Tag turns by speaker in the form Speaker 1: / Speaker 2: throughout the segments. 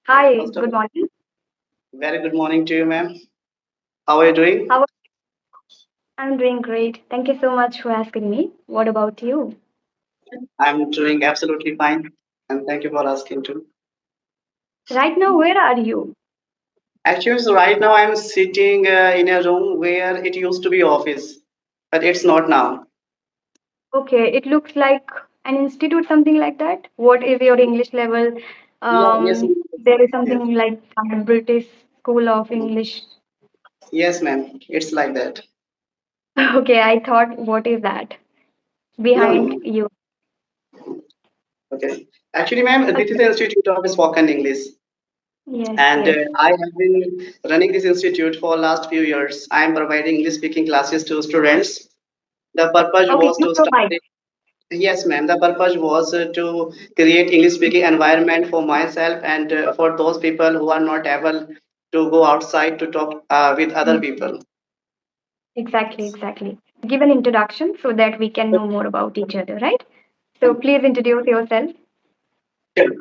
Speaker 1: Hi,
Speaker 2: First of
Speaker 1: good
Speaker 2: all,
Speaker 1: morning.
Speaker 2: very good morning to you, ma'am. How are you doing?
Speaker 1: How are I'm doing great. Thank you so much for asking me. What about you?
Speaker 2: I'm doing absolutely fine, and thank you for asking too.
Speaker 1: Right now, where are you?
Speaker 2: Actually, so right now I'm sitting in a room where it used to be office, but it's not now.
Speaker 1: Okay, it looks like an institute, something like that. What is your English level?
Speaker 2: Yeah, yes,
Speaker 1: There is
Speaker 2: yes,
Speaker 1: something like British School of English.
Speaker 2: yes, ma'am. It's like that.
Speaker 1: Okay, I thought, what is that
Speaker 2: No,
Speaker 1: behind
Speaker 2: no.
Speaker 1: you?
Speaker 2: Okay. Actually, ma'am, this is
Speaker 1: Okay.
Speaker 2: the Institute of Spoken English,
Speaker 1: Yes,
Speaker 2: and
Speaker 1: yes.
Speaker 2: I have been running this institute for last few years. I am providing English speaking classes to students. The purpose
Speaker 1: Okay,
Speaker 2: was
Speaker 1: you
Speaker 2: to start.
Speaker 1: provide.
Speaker 2: Yes, ma'am. The purpose was to create English speaking environment for myself and for those people who are not able to go outside to talk with other
Speaker 1: Mm,
Speaker 2: people.
Speaker 1: exactly, exactly. Give an introduction so that we can know more about each other, right? So please introduce yourself.
Speaker 2: Sure.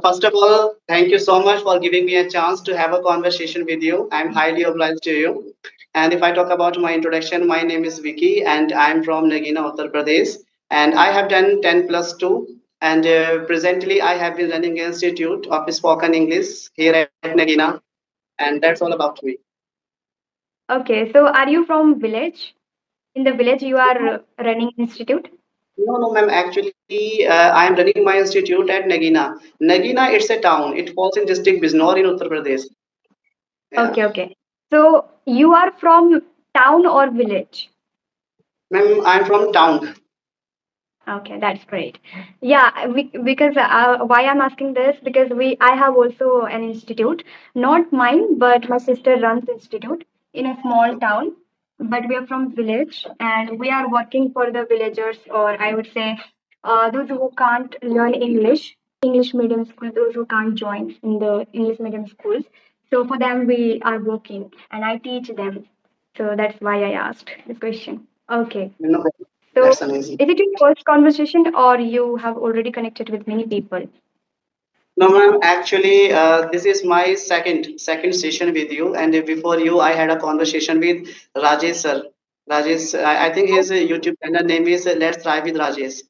Speaker 2: First of all, thank you so much for giving me a chance to have a conversation with you. I'm highly obliged to you. And if I talk about my introduction, my name is Vicky and I'm from Nagina, Uttar Pradesh. And I have done 10 plus 2. And presently, I have been running an institute of spoken English here at Nagina. And that's all about me.
Speaker 1: Okay, so are you from village? In the village, you are running institute?
Speaker 2: No, no, ma'am. Actually, I am running my institute at Nagina. Nagina, it's a town. It falls in district Bijnor in Uttar Pradesh. Yeah.
Speaker 1: Okay, okay. So you are from town or village?
Speaker 2: Ma'am, I'm from town.
Speaker 1: Okay, that's great. Yeah, because why I'm asking this because I have also an institute, not mine, but my sister runs institute in a small town. But we are from village, and we are working for the villagers, or I would say, those who can't learn English medium school, those who can't join in the English medium schools. So for them, we are working, and I teach them. So that's why I asked this question. Okay.
Speaker 2: No,
Speaker 1: So,
Speaker 2: that's amazing.
Speaker 1: is it your first conversation or you have already connected with many people?
Speaker 2: No, ma'am. Actually, this is my second session with you, and before you, I had a conversation with Rajesh sir. Rajesh, I think his YouTube channel name is Let's Try with Rajesh.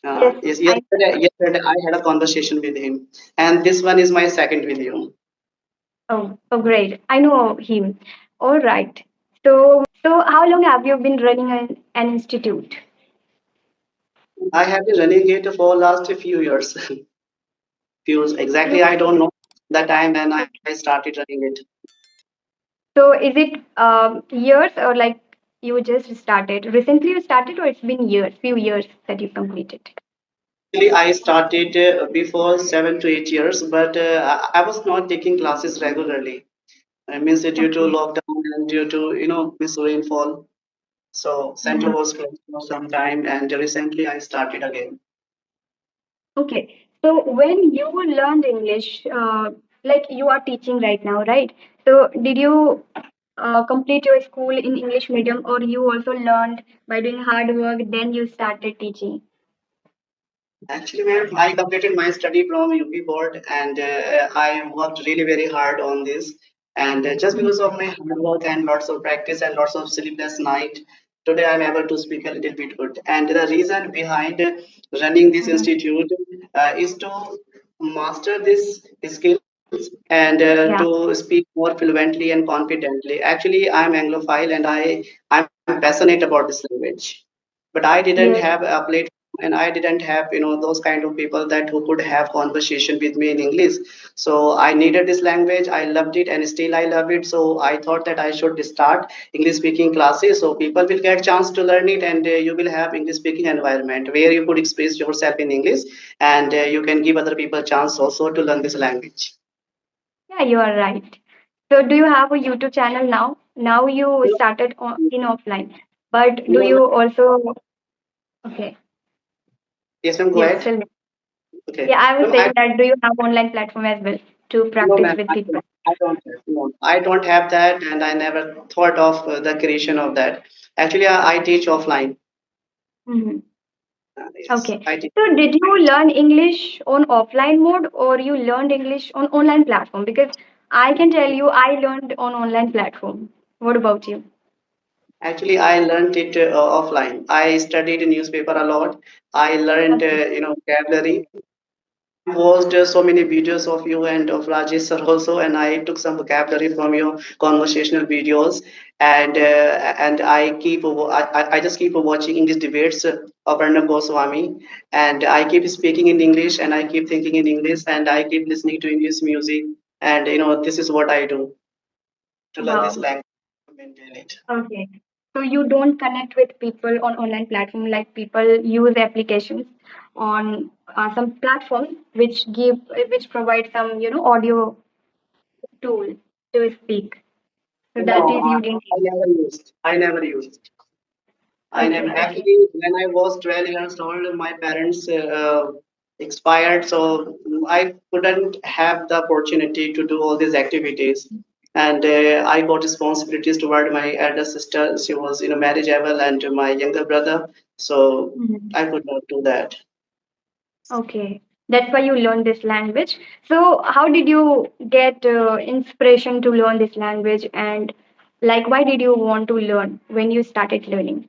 Speaker 1: Yes,
Speaker 2: Yes,
Speaker 1: I.
Speaker 2: yesterday I had a conversation with him, and this one is my second with you.
Speaker 1: Oh, oh, great. I know him. All right. So how long have you been running an institute?
Speaker 2: I have been running it for last few years. Few exactly,
Speaker 1: Few.
Speaker 2: I don't know the time when I started running it.
Speaker 1: So, is it years or like you just started? Recently you started, or it's been years, few years that you completed?
Speaker 2: Actually, I started before 7 to 8 years, but I was not taking classes regularly. I means due to
Speaker 1: Okay.
Speaker 2: lockdown and due to this rainfall. So center
Speaker 1: Mhm.
Speaker 2: was closed for some time, and recently I started again.
Speaker 1: Okay. So when you learned English, like you are teaching right now, right? So did you complete your school in English medium, or you also learned by doing hard work, then you started teaching?
Speaker 2: Actually, ma'am, I completed my study from UP board, and I worked really very hard on this. And just because of my hard work and lots of practice and lots of sleepless night, today I'm able to speak a little bit good. And the reason behind running this
Speaker 1: Mhm.
Speaker 2: institute is to master this skills and
Speaker 1: Yeah.
Speaker 2: to speak more fluently and confidently. Actually, I'm Anglophile and I'm passionate about this language, but I didn't have
Speaker 1: Yes.
Speaker 2: a platform and I didn't have those kind of people that who could have conversation with me in English. So I needed this language. I loved it and still I love it. So I thought that I should start English speaking classes so people will get chance to learn it, and you will have English speaking environment where you could express yourself in English, and you can give other people chance also to learn this language.
Speaker 1: Yeah, you are right. So do you have a YouTube channel now? Now you started in offline, but do
Speaker 2: No,
Speaker 1: you also? Okay.
Speaker 2: yes, ma'am, go
Speaker 1: Yes,
Speaker 2: ahead.
Speaker 1: tell me.
Speaker 2: Okay.
Speaker 1: Yeah, I was
Speaker 2: Ma'am,
Speaker 1: saying that do you have online platform as well to
Speaker 2: no,
Speaker 1: practice
Speaker 2: ma'am,
Speaker 1: with people?
Speaker 2: I don't have. No, I don't have that, and I never thought of the creation of that. Actually, I teach offline.
Speaker 1: Mhm.
Speaker 2: Yes,
Speaker 1: Okay.
Speaker 2: I did.
Speaker 1: So did you learn English on offline mode or you learned English on online platform? Because I can tell you I learned on online platform. What about you?
Speaker 2: Actually, I learned it offline. I studied newspaper a lot. I learned,
Speaker 1: Okay.
Speaker 2: vocabulary. I watched so many videos of you and of Rajesh sir also, and I took some vocabulary from your conversational videos. And I just keep watching English debates of Arnab Goswami, and I keep speaking in English, and I keep thinking in English, and I keep listening to English music, and this is what I do to learn this
Speaker 1: Wow.
Speaker 2: language, to maintain it.
Speaker 1: Okay. So you don't connect with people on online platform like people use applications on some platform which provide some audio tool to speak. So that
Speaker 2: No,
Speaker 1: is you didn't
Speaker 2: I
Speaker 1: use.
Speaker 2: never used. I never used. I never
Speaker 1: Okay. Okay.
Speaker 2: actually when I was 12 years old, my parents expired, so I couldn't have the opportunity to do all these activities. And I got responsibilities toward my elder sister. She was, marriageable, and my younger brother. So
Speaker 1: Mhm.
Speaker 2: I could not do that.
Speaker 1: Okay. That's why you learned this language. So how did you get inspiration to learn this language and like why did you want to learn when you started learning?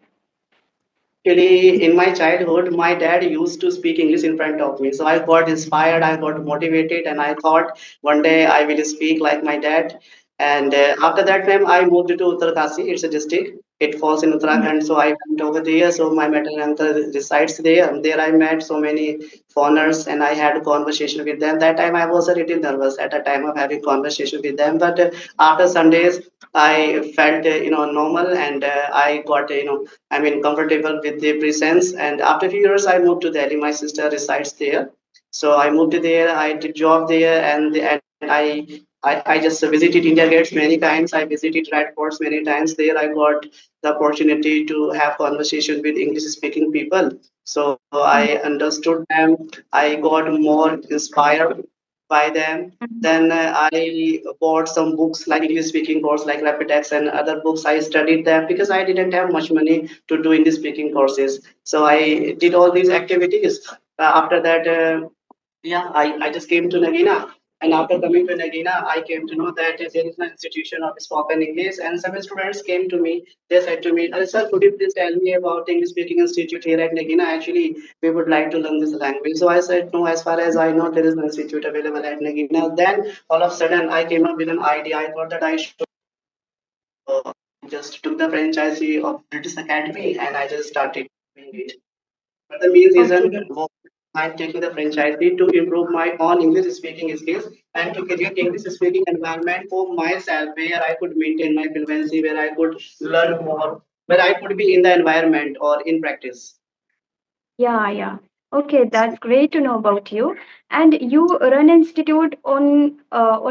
Speaker 2: Actually, in my childhood, my dad used to speak English in front of me. So I got inspired, I got motivated, and I thought one day I will speak like my dad. And after that time, I moved to Uttarkasi. It's a district. It falls in
Speaker 1: Mhm.
Speaker 2: Uttarakhand. So I went over there. So my maternal uncle resides there. And there I met so many foreigners, and I had a conversation with them. That time I was a little nervous at the time of having conversation with them. But after some days, I felt normal, and I got I mean, comfortable with the presence. And after a few years, I moved to Delhi. My sister resides there. So I moved there. I did job there, and I just visited India Gates many times. I visited Red Forts many times. There, I got the opportunity to have conversation with English-speaking people. So I understood them. I got more inspired by them.
Speaker 1: Mhm.
Speaker 2: Then I bought some books like English speaking course like Rapidex and other books. I studied them because I didn't have much money to do English speaking courses. So I did all these activities. After that, yeah, I just came to Nagina. And after coming to Nagina, I came to know that there is an institution of spoken English. And some students came to me. They said to me, Sir, could you please tell me about English speaking institute here at Nagina? Actually, we would like to learn this language. So I said, no, as far as I know, there is no institute available at Nagina. Then all of a sudden, I came up with an idea. I thought that I should just took the franchisee of British Academy and I just started doing it. But the main reason
Speaker 1: Okay.
Speaker 2: was I'm taking the franchisee to improve my own English speaking skills and to create English speaking environment for myself where I could maintain my fluency, where I could learn more, where I could be in the environment or in practice.
Speaker 1: Yeah, yeah. Okay, that's great to know about you. And you run institute on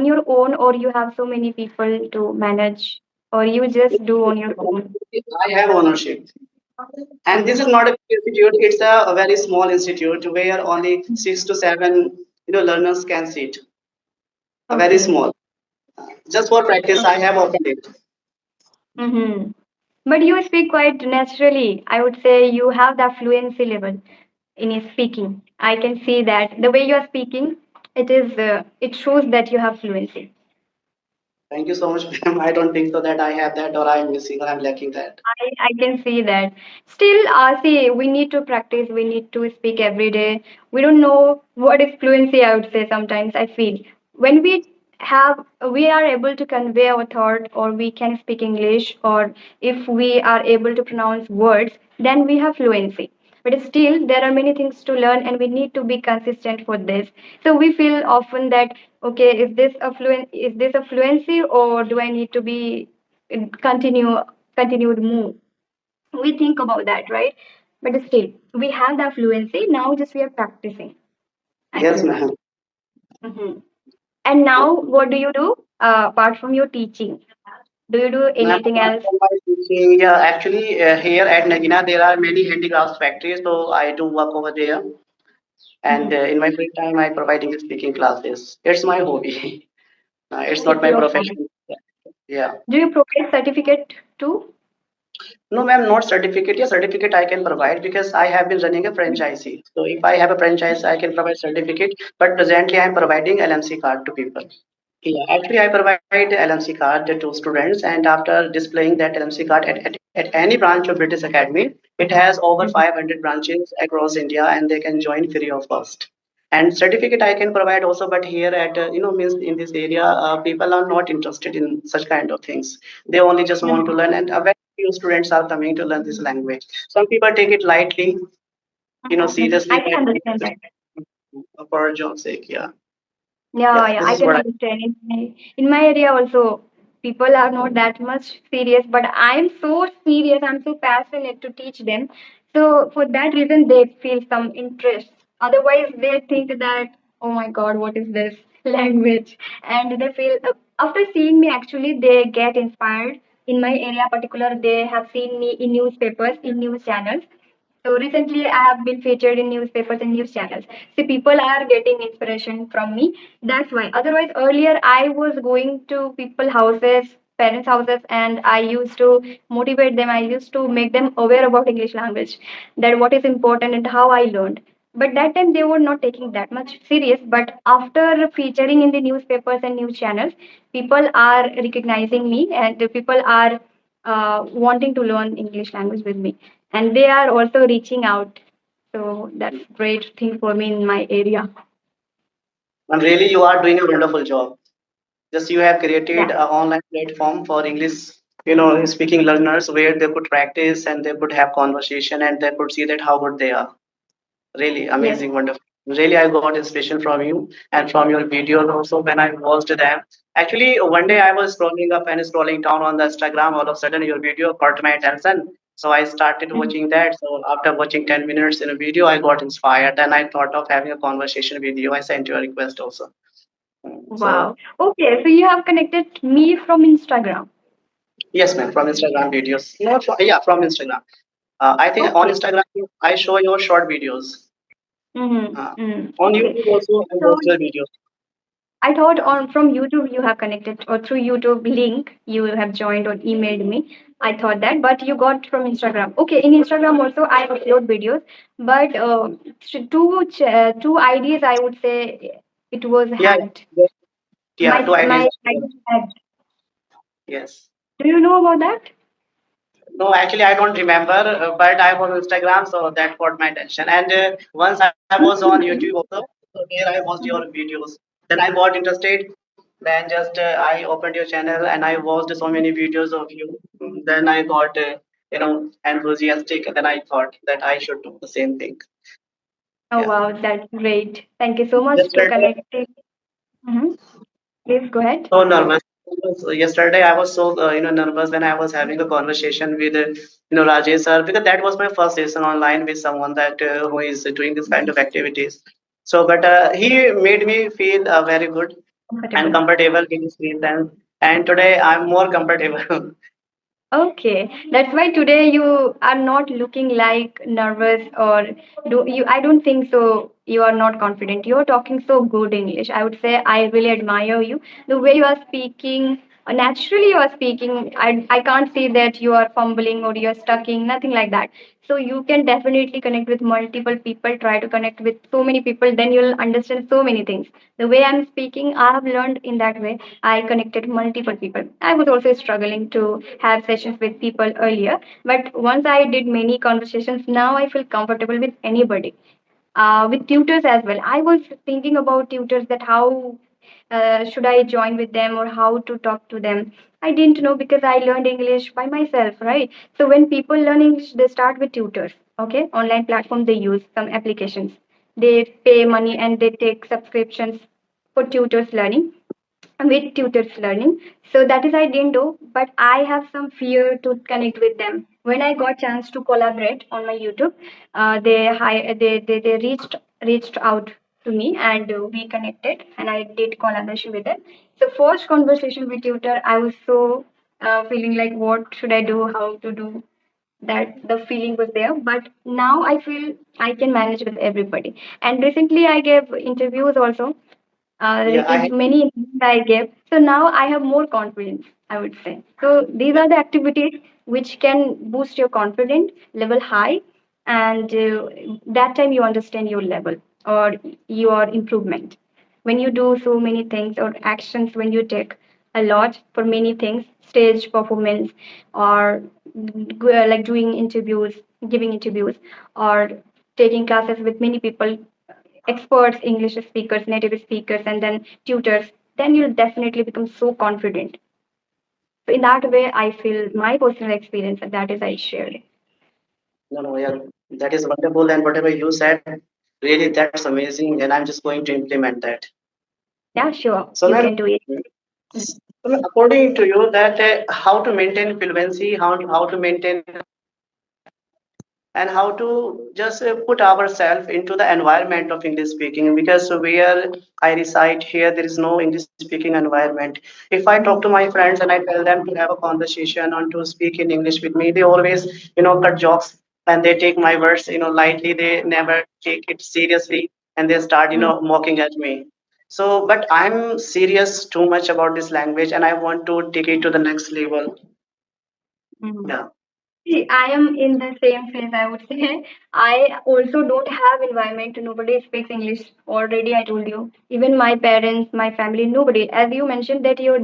Speaker 1: your own, or you have so many people to manage, or you just do on your own.
Speaker 2: I have ownership. And this is
Speaker 1: Okay.
Speaker 2: not a big institute, it's a very small institute where only 6 to 7 learners can sit. A very
Speaker 1: Okay.
Speaker 2: small. Just for practice, I have opened it.
Speaker 1: Mm-hmm. But you speak quite naturally. I would say you have that fluency level in your speaking. I can see that the way you are speaking, it shows that you have fluency.
Speaker 2: Thank you so much, ma'am. I don't think so that I have that or I'm missing or I'm lacking that.
Speaker 1: I can see that. Still, see, we need to practice. We need to speak every day. We don't know what is fluency, I would say sometimes. I feel when we are able to convey our thought, or we can speak English, or if we are able to pronounce words, then we have fluency. But still, there are many things to learn, and we need to be consistent for this. So we feel often that okay, is this a fluency, or do I need to be continue continued move. We think about that, right? But still, we have the fluency. Now just we are practicing. I
Speaker 2: Yes,
Speaker 1: feel.
Speaker 2: ma'am.
Speaker 1: Hmm. And now, what do you do apart from your teaching? Do you do
Speaker 2: Ma'am,
Speaker 1: anything
Speaker 2: apart
Speaker 1: else?
Speaker 2: from my teaching, yeah, actually, here at Nagina, there are many handicrafts factories, so I do work over there. And
Speaker 1: Hmm.
Speaker 2: in my free time, I provide English speaking classes. It's my hobby. It's not
Speaker 1: It's
Speaker 2: my
Speaker 1: your hobby.
Speaker 2: profession. Yeah.
Speaker 1: Do you provide certificate too?
Speaker 2: No, ma'am, not certificate. Yeah, certificate I can provide because I have been running a franchisee. So if I have a franchise, I can provide certificate. But presently, I am providing LMC card to people. Yeah, actually, I provide LMC card to students, and after displaying that LMC card at any branch of British Academy, it has over 500 branches across India, and they can join free of cost. And certificate I can provide also, but here at means in this area, people are not interested in such kind of things. They only just want to
Speaker 1: Mhm.
Speaker 2: learn, and very few students are coming to learn this language. Some people take it lightly, seriously,
Speaker 1: I can understand that.
Speaker 2: for a job sake. Yeah,
Speaker 1: Yeah,
Speaker 2: yeah.
Speaker 1: yeah,
Speaker 2: This
Speaker 1: I
Speaker 2: is
Speaker 1: can
Speaker 2: what I.
Speaker 1: understand. In my area also, people are not that much serious, but I'm so serious. I'm so passionate to teach them. So for that reason, they feel some interest. Otherwise, they think that, oh my God, what is this language? And they feel after seeing me, actually, they get inspired. In my area, particular, they have seen me in newspapers, in news channels. So recently, I have been featured in newspapers and news channels. So people are getting inspiration from me. That's why. Otherwise, earlier I was going to people houses, parents' houses, and I used to motivate them. I used to make them aware about English language, that what is important and how I learned. But that time they were not taking that much serious. But after featuring in the newspapers and news channels, people are recognizing me, and the people are wanting to learn English language with me, and they are also reaching out. So that's great thing for me in my area.
Speaker 2: And really, you are doing a wonderful job. Just you have
Speaker 1: Yeah.
Speaker 2: created an online platform for English, speaking learners where they could practice and they could have conversation and they could see that how good they are. Really
Speaker 1: Yes.
Speaker 2: amazing, wonderful. Really, I got inspiration from you and from your videos also when I watched them. Actually, one day I was scrolling up and scrolling down on the Instagram. All of a sudden, your video caught my attention. So I started
Speaker 1: Mhm.
Speaker 2: watching that. So after watching 10 minutes in a video, I got inspired. Then I thought of having a conversation with you. I sent you a request also. So
Speaker 1: Wow. Okay, so you have connected me from Instagram.
Speaker 2: yes, ma'am, from Instagram videos. Not from, yeah, from Instagram. I think on
Speaker 1: Okay.
Speaker 2: Instagram I show your short videos.
Speaker 1: Mm-hmm.
Speaker 2: Uh, on
Speaker 1: Okay.
Speaker 2: YouTube also I
Speaker 1: So
Speaker 2: watch your videos.
Speaker 1: I thought on from YouTube you have connected, or through YouTube link you have joined or emailed me. I thought that, but you got from Instagram. Okay, in Instagram also I upload videos, but two IDs I would say it was
Speaker 2: Yeah,
Speaker 1: hacked.
Speaker 2: yeah, yeah,
Speaker 1: My
Speaker 2: two ideas.
Speaker 1: my ID was hacked.
Speaker 2: Yes.
Speaker 1: Do you know about that?
Speaker 2: No, actually, I don't remember, but I was on Instagram, so that caught my attention. And once I was on YouTube
Speaker 1: Mhm.
Speaker 2: also, so there I watched your
Speaker 1: Mhm.
Speaker 2: videos. Then I got interested. Then just I opened your channel and I watched so many videos of you. Then I got enthusiastic. And then I thought that I should do the same thing.
Speaker 1: Oh
Speaker 2: Yeah.
Speaker 1: wow, that's great. Thank you so much to
Speaker 2: Yesterday,
Speaker 1: connecting. Mhm. Please go ahead.
Speaker 2: so nervous. Yesterday, I was so nervous when I was having a conversation with Rajesh sir because that was my first session online with someone that who is doing this kind of activities. So, but he made me feel very good and
Speaker 1: Comfortable.
Speaker 2: comfortable in his presence. And today, I'm more comfortable.
Speaker 1: Okay, that's why today you are not looking like nervous, or do you? I don't think so. You are not confident. You are talking so good English. I would say I really admire you. The way you are speaking, naturally you are speaking. I can't see that you are fumbling or you are stucking. Nothing like that. So you can definitely connect with multiple people. Try to connect with so many people. Then you'll understand so many things. The way I'm speaking, I have learned in that way. I connected multiple people. I was also struggling to have sessions with people earlier, but once I did many conversations, now I feel comfortable with anybody. With tutors as well. I was thinking about tutors, that how should I join with them or how to talk to them. I didn't know because I learned English by myself, right? So when people learn English, they start with tutors. Okay, online platform, they use some applications. They pay money and they take subscriptions for tutors learning, with tutors learning. So that is I didn't do, but I have some fear to connect with them. When I got chance to collaborate on my YouTube, they reached out to me, and we connected and I did collaboration with them. So first conversation with tutor, I was so feeling like what should I do, how to do that, the feeling was there, but now I feel I can manage with everybody. And recently I gave interviews also,
Speaker 2: Yeah,
Speaker 1: In many interviews I gave. So now I have more confidence, I would say. So these are the activities which can boost your confidence level high, and that time you understand your level or your improvement. When you do so many things or actions, when you take a lot for many things, stage performance, or like doing interviews, giving interviews, or taking classes with many people, experts, English speakers, native speakers, and then tutors, then you'll definitely become so confident. So in that way, I feel my personal experience, and that is I shared.
Speaker 2: no, no, yeah, that is wonderful. And whatever you said, really, that's amazing. And I'm just going to implement that.
Speaker 1: Yeah, sure,
Speaker 2: So,
Speaker 1: you
Speaker 2: ma'am,
Speaker 1: can do it.
Speaker 2: according to you, that how to maintain fluency, how to maintain, and how to just put ourselves into the environment of English speaking, because where I reside here there is no English speaking environment. If I talk to my friends and I tell them to have a conversation or to speak in English with me, they always cut jokes, and they take my words lightly. They never take it seriously, and they start
Speaker 1: Mm,
Speaker 2: mocking at me. So but I'm serious too much about this language, and I want to take it to the next level.
Speaker 1: mm.
Speaker 2: Yeah.
Speaker 1: See, I am in the same phase, I would say. I also don't have environment. Nobody speaks English. Already, I told you. Even my parents, my family, nobody. As you mentioned that your,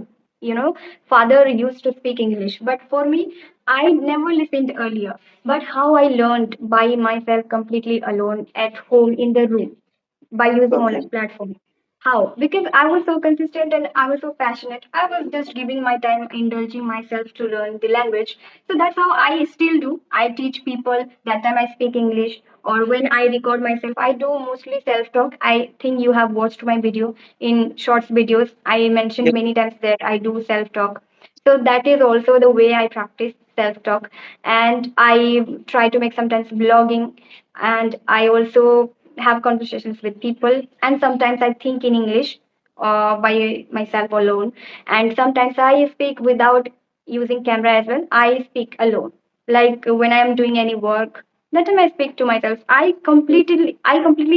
Speaker 1: father used to speak English. But for me, I never listened earlier. But how I learned by myself completely alone at home in the room by using
Speaker 2: Okay.
Speaker 1: online platforms. How? Because I was so consistent and I was so passionate. I was just giving my time, indulging myself to learn the language. So that's how I still do. I teach people that time I speak English, or when I record myself, I do mostly self talk. I think you have watched my video in shorts videos. I mentioned many times that I do self talk. So that is also the way I practice self talk. And I try to make sometimes blogging, and I also have conversations with people, and sometimes I think in English by myself alone, and sometimes I speak without using camera as well. I speak alone, like when I am doing any work, that time I speak to myself. I completely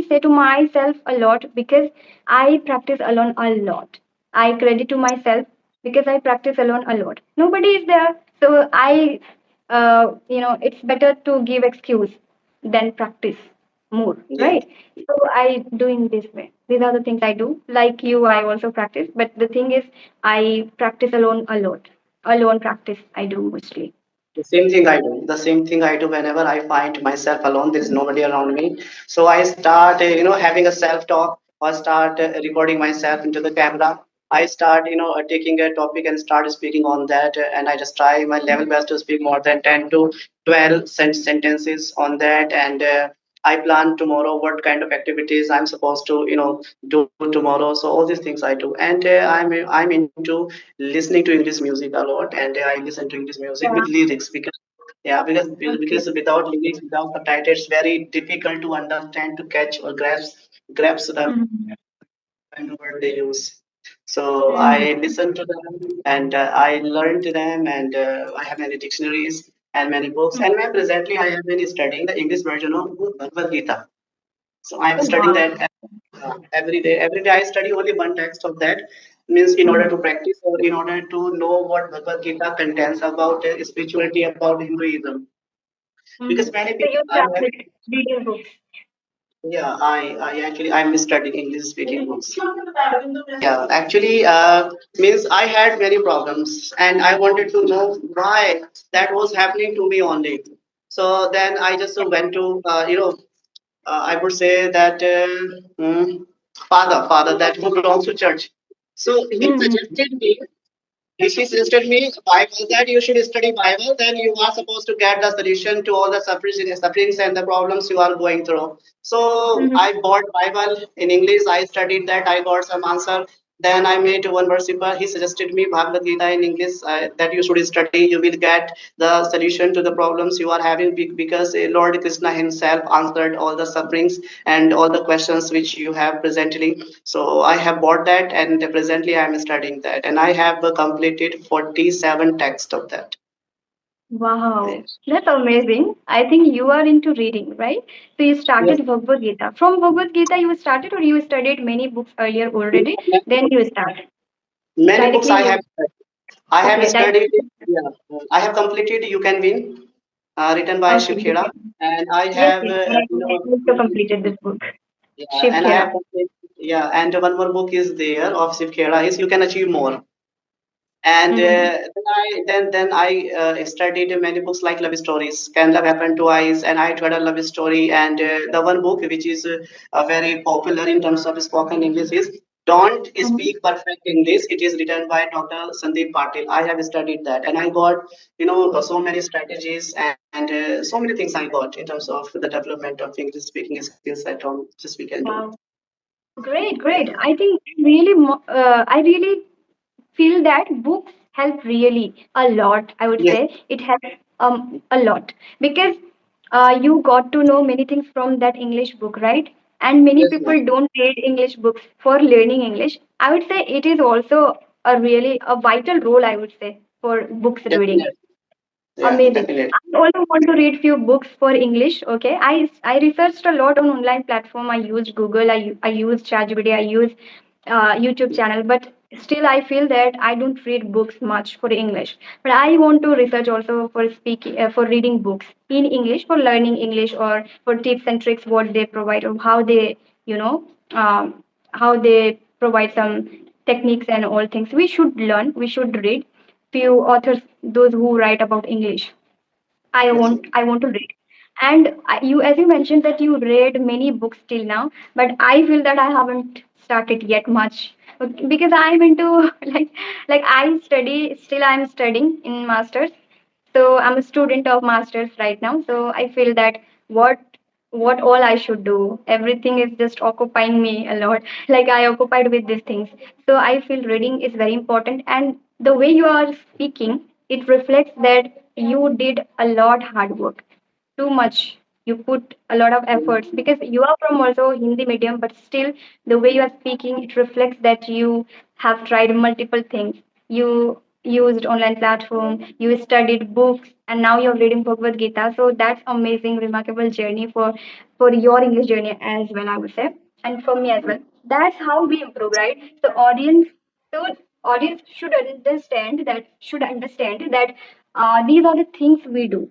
Speaker 1: say to myself a lot because I practice alone a lot. I credit to myself because I practice alone a lot. Nobody is there, so I it's better to give excuse than practice more,
Speaker 2: Yeah.
Speaker 1: right? So I do in this way. These are the things I do. Like you, I also practice, but the thing is, I practice alone a lot. Alone practice I do mostly.
Speaker 2: The same thing I do. The same thing I do whenever I find myself alone. There is nobody around me. So I start, having a self-talk, or start recording myself into the camera. I start, taking a topic and start speaking on that, and I just try my level best to speak more than 10 to 12 sentences on that, and I plan tomorrow what kind of activities I'm supposed to, do tomorrow. So all these things I do, and I'm into listening to English music a lot, and I listen to English music with
Speaker 1: Yeah.
Speaker 2: lyrics, because yeah,
Speaker 1: Okay.
Speaker 2: because without lyrics, without subtitles, it's very difficult to understand, to catch or grasp the
Speaker 1: Mhm.
Speaker 2: kind of word they use. So
Speaker 1: Mhm.
Speaker 2: I listen to them, and I learn to them, and I have many dictionaries and many books. And ma'am, presently I have been studying the English version of Bhagavad Gita. So I'm
Speaker 1: Oh,
Speaker 2: studying
Speaker 1: wow.
Speaker 2: that every day. Every day I study only one text of that. Means in order
Speaker 1: Mhm.
Speaker 2: to practice, or in order to know what Bhagavad Gita contains about spirituality, about Hinduism.
Speaker 1: Mhm.
Speaker 2: Because many
Speaker 1: So
Speaker 2: people
Speaker 1: you
Speaker 2: are
Speaker 1: started reading books.
Speaker 2: yeah, I actually I'm studying English speaking books. Yeah, actually, means I had many problems, and I wanted to know why that was happening to me only. So then I just went to I would say that father that who belongs to church. So he
Speaker 1: Mhm.
Speaker 2: suggested me. He suggested me Bible, that you should study Bible. Then you are supposed to get the solution to all the sufferings and the problems you are going through. So
Speaker 1: Mhm.
Speaker 2: I bought Bible in English. I studied that. I got some answer. Then I met one worshipper. He suggested me Bhagavad Gita in English, that you should study. You will get the solution to the problems you are having, because Lord Krishna Himself answered all the sufferings and all the questions which you have presently. So I have bought that, and presently I am studying that, and I have completed 47 texts of that.
Speaker 1: Wow,
Speaker 2: Yes.
Speaker 1: that's amazing. I think you are into reading, right? So you
Speaker 2: Yes.
Speaker 1: started Bhagavad Gita. From Bhagavad Gita, you started, or you studied many books earlier already, then you started.
Speaker 2: Many books
Speaker 1: Directly
Speaker 2: I
Speaker 1: you,
Speaker 2: have studied. I have
Speaker 1: okay,
Speaker 2: studied.
Speaker 1: directly.
Speaker 2: Yeah, I have completed "You Can Win," written by
Speaker 1: Okay,
Speaker 2: Shiv
Speaker 1: you
Speaker 2: Khera,
Speaker 1: can.
Speaker 2: and I
Speaker 1: Yes,
Speaker 2: have
Speaker 1: yes. And I think I also completed this book,
Speaker 2: yeah,
Speaker 1: Shiv
Speaker 2: and I
Speaker 1: Khera.
Speaker 2: have completed, yeah, and one more book is there of Shiv Khera is "You Can Achieve More." And
Speaker 1: Mm-hmm.
Speaker 2: then I studied many books like love stories. Can Love Happen Twice? And I tried a love story. And the one book which is very popular in terms of spoken English is "Don't
Speaker 1: Mm-hmm.
Speaker 2: Speak Perfect English." It is written by Dr. Sandeep Patil. I have studied that, and I got so many strategies and so many things I got in terms of the development of English speaking skills at home. Just we can do.
Speaker 1: Wow. Great,
Speaker 2: Yeah.
Speaker 1: great. I think I really feel that books help really a lot. I would
Speaker 2: Yes.
Speaker 1: say it helps a lot because you got to know many things from that English book, right? And many
Speaker 2: Yes, ma'am.
Speaker 1: people don't read English books for learning English. I would say it is also a really a vital role, I would say, for books reading.
Speaker 2: Definitely. Yeah,
Speaker 1: Amazing.
Speaker 2: definitely.
Speaker 1: I also want to read few books for English. Okay, I researched a lot on online platform. I used Google. I used ChatGPT. I used YouTube channel. But still, I feel that I don't read books much for English. But I want to research also for speaking for reading books in English for learning English or for tips and tricks what they provide or how they you know um, how they provide some techniques and all things. We should learn. We should read few authors, those who write about English.
Speaker 2: Yes,
Speaker 1: I want to read. And you, as you mentioned that you read many books till now, but I feel that I haven't started yet much. Because I'm into like I study, still I'm studying in masters. So I'm a student of masters right now. So I feel that what what all I should do. Everything is just occupying me a lot. Like I occupied with these things. So I feel reading is very important. And the way you are speaking, it reflects that you did a lot hard work. Too much. You put a lot of efforts because you are from also Hindi medium, but still the way you are speaking, it reflects that you have tried multiple things. You used online platform, you studied books, and now you're reading Bhagavad Gita. So that's amazing, remarkable journey for your English journey as well, I would say, and for me as well. That's how we improve, right? So audience should understand that these are the things we do.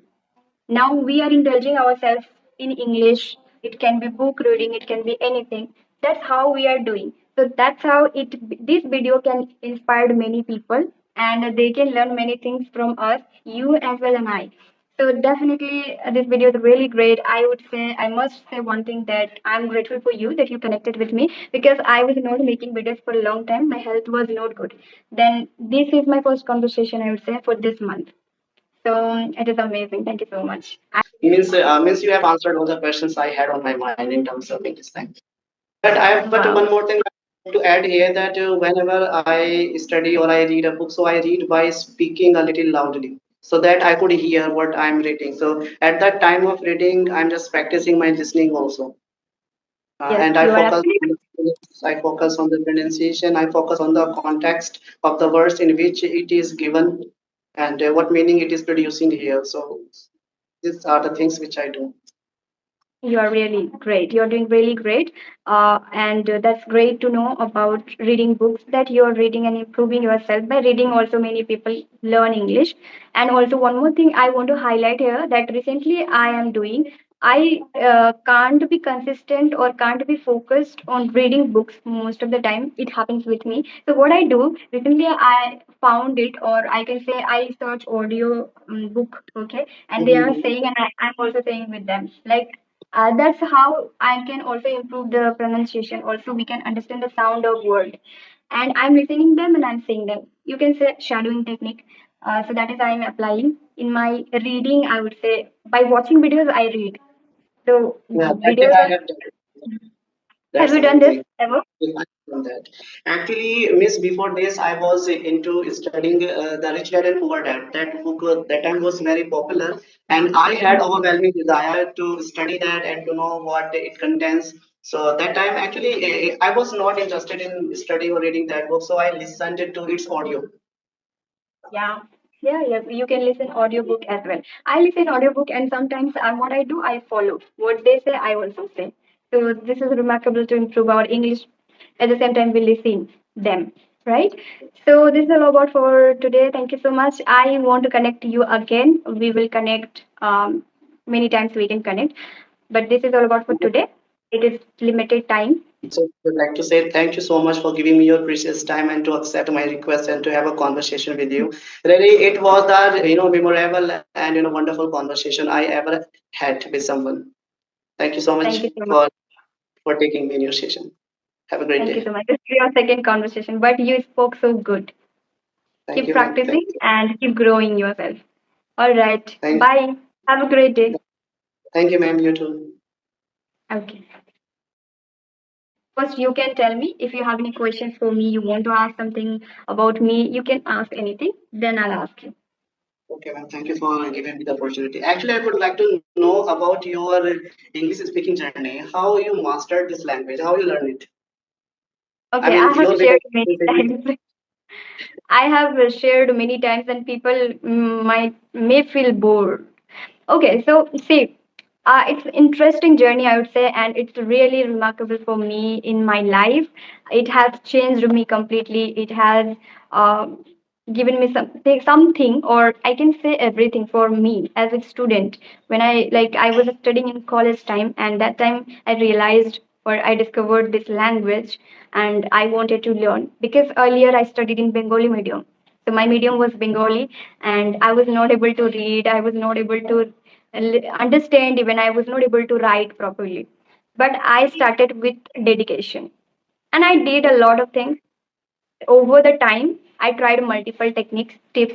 Speaker 1: Now we are indulging ourselves in English. It can be book reading, it can be anything. That's how we are doing. So that's how this video can inspire many people and they can learn many things from us, you as well and I. So definitely this video is really great. I would say I must say one thing that I'm grateful for you that you connected with me because I was not making videos for a long time. My health was not good. Then this is my first conversation I would say for this month. So it is amazing. Thank you so much.
Speaker 2: means you have answered all the questions I had on my mind in terms of English language. But
Speaker 1: Wow.
Speaker 2: one more thing I want to add here that whenever I study or I read a book, so I read by speaking a little loudly so that I could hear what I'm reading. So at that time of reading, I'm just practicing my listening also,
Speaker 1: Yes,
Speaker 2: and
Speaker 1: you are absolutely
Speaker 2: I focus on the pronunciation. I focus on the context of the words in which it is given and what meaning it is producing here. So these are the things which I do.
Speaker 1: you are really great. You're doing really great. And that's great to know about reading books that you're reading and improving yourself by reading. Also, many people learn English. And also, one more thing I want to highlight here that recently I am doing. I can't be consistent or can't be focused on reading books most of the time. It happens with me. So what I do recently, I found it, or I can say I search audio book. Okay, and they are
Speaker 2: Mhm.
Speaker 1: saying, and I'm also saying with them like that's how I can also improve the pronunciation. Also, we can understand the sound of word. And I'm listening them and I'm saying them. You can say shadowing technique. So that is I'm applying in my reading. I would say by watching videos, I read. So
Speaker 2: Yeah, that thing
Speaker 1: videos
Speaker 2: I
Speaker 1: are.
Speaker 2: have done.
Speaker 1: Have
Speaker 2: That's
Speaker 1: you done this
Speaker 2: amazing.
Speaker 1: ever?
Speaker 2: If I done that. Actually, Miss, before this, I was into studying the Rich Dad and Poor Dad. That book that time was very popular, and I had overwhelming desire to study that and to know what it contains. So that time, actually, I was not interested in studying or reading that book, so I listened to its audio.
Speaker 1: Yeah. Yeah, yeah, you can listen audiobook as well. I listen audiobook and sometimes what I do, I follow. What they say, I also say. So this is remarkable to improve our English. At the same time, we listen them, right? So this is all about for today. Thank you so much. I want to connect you again. We will connect many times we can connect. But this is all about for today. It is limited time.
Speaker 2: So I would like to say thank you so much for giving me your precious time and to accept my request and to have a conversation with you. Really, it was a memorable and wonderful conversation I ever had with someone. Thank you so much
Speaker 1: Thank you so much.
Speaker 2: for taking me in your session. Have a great
Speaker 1: Thank you
Speaker 2: day.
Speaker 1: so much. This is your second conversation, but you spoke so good.
Speaker 2: Thank
Speaker 1: Keep
Speaker 2: you, ma'am.
Speaker 1: practicing and keep growing yourself. All right.
Speaker 2: Thank,
Speaker 1: Bye. Have a great day.
Speaker 2: thank you, ma'am. You too.
Speaker 1: Okay. First, you can tell me if you have any questions for me, you want to ask something about me, you can ask anything, then I'll ask you.
Speaker 2: Okay, ma'am. Thank you for giving me the opportunity. Actually, I would like to know about your English speaking journey. How you mastered this language? How you learned it? I
Speaker 1: Okay, I
Speaker 2: mean,
Speaker 1: have
Speaker 2: your
Speaker 1: shared
Speaker 2: because
Speaker 1: many times. I have shared many times, and people might may feel bored. Okay, so see, it's an interesting journey, I would say, and it's really remarkable for me in my life. It has changed me completely. It has given me something, or I can say everything for me as a student. When I was studying in college time, and that time I realized or I discovered this language, and I wanted to learn because earlier I studied in Bengali medium. So my medium was Bengali, and I was not able to read. I was not able to understand, even I was not able to write properly. But I started with dedication, and I did a lot of things. Over the time I tried multiple techniques, tips,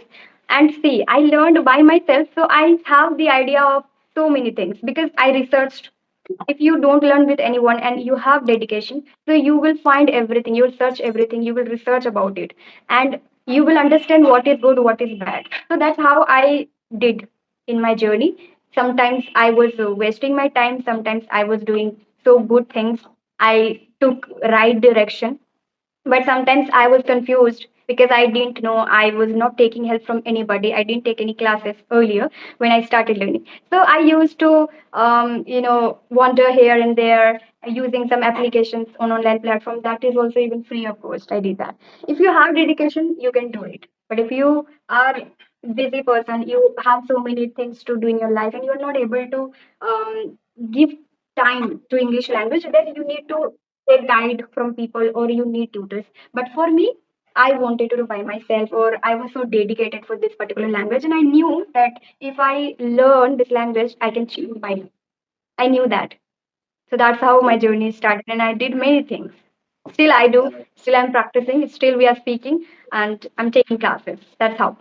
Speaker 1: and see, I learned by myself. So I have the idea of so many things because I researched. If you don't learn with anyone and you have dedication, so you will find everything, you will search everything, you will research about it, and you will understand what is good, what is bad. So that's how I did in my journey. Sometimes I was wasting my time, sometimes I was doing so good things. I took right direction, but sometimes I was confused because I didn't know. I was not taking help from anybody. I didn't take any classes earlier when I started learning. So I used to wander here and there using some applications on online platform. That is also even free of cost. I did that. If you have dedication, you can do it. But if you are busy person, you have so many things to do in your life and you are not able to give time to English language, then you need to take guide from people or you need tutors. But for me, I wanted to do by myself, or I was so dedicated for this particular language, and I knew that if I learn this language, I can change my life. I knew that. So that's how my journey started, and I did many things. Still, I do. Still, I'm practicing. Still, we are speaking, and I'm taking classes. That's how.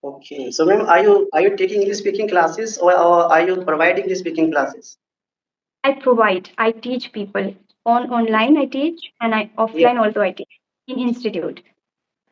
Speaker 2: Okay, so ma'am, are you taking English speaking classes or are you providing the speaking classes?
Speaker 1: I provide. I teach people on online. I teach, and I
Speaker 2: Yeah.
Speaker 1: offline also. I teach in institute.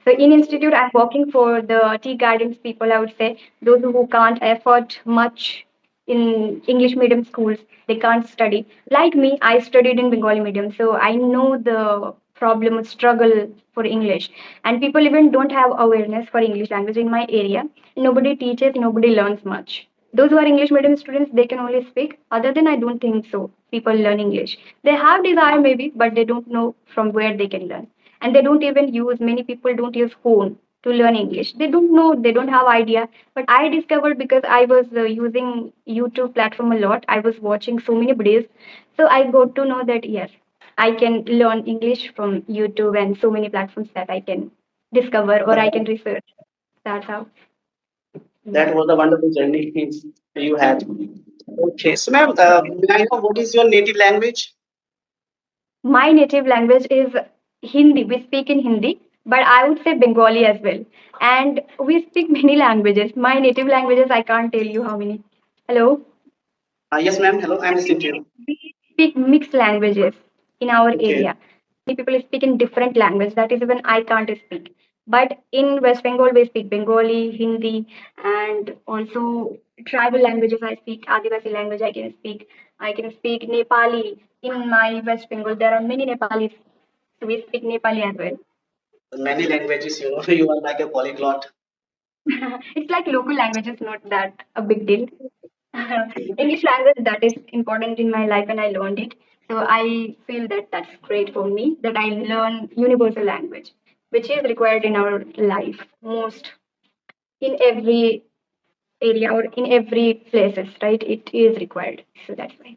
Speaker 1: So in institute, I'm working for the tea gardens people, I would say, those who can't afford much in English medium schools, they can't study. Like me, I studied in Bengali medium, so I know the problem, struggle for English. And people even don't have awareness for English language in my area. Nobody teaches, nobody learns much. Those who are English medium students, they can only speak. Other than I don't think so. People learn English. They have desire maybe, but they don't know from where they can learn, and they don't even use, many people don't use phone to learn English. They don't know, they don't have idea. But I discovered because I was using YouTube platform a lot. I was watching so many videos, so I got to know that yes, I can learn English from YouTube and so many platforms that I can discover or I can research. That's how. Yeah.
Speaker 2: That was a wonderful journey you had. Okay, so ma'am, may I know what is your native language?
Speaker 1: My native language is Hindi. We speak in Hindi, but I would say Bengali as well. And we speak many languages. My native languages, I can't tell you how many. Hello?
Speaker 2: Yes, ma'am. Hello, I'm listening to you.
Speaker 1: We speak mixed languages in our
Speaker 2: Okay.
Speaker 1: area. Many people speak in different language. That is even I can't speak. But in West Bengal, we speak Bengali, Hindi, and also tribal languages. I speak Adivasi language. I can speak. I can speak Nepali. In my West Bengal, there are many Nepalis. So we speak Nepali as well.
Speaker 2: Many languages, you are like a polyglot.
Speaker 1: It's like local language is not that a big deal. English language that is important in my life and I learned it. So I feel that that's great for me that I learn universal language, which is required in our life most in every area or in every places, right? It is required. So that's why.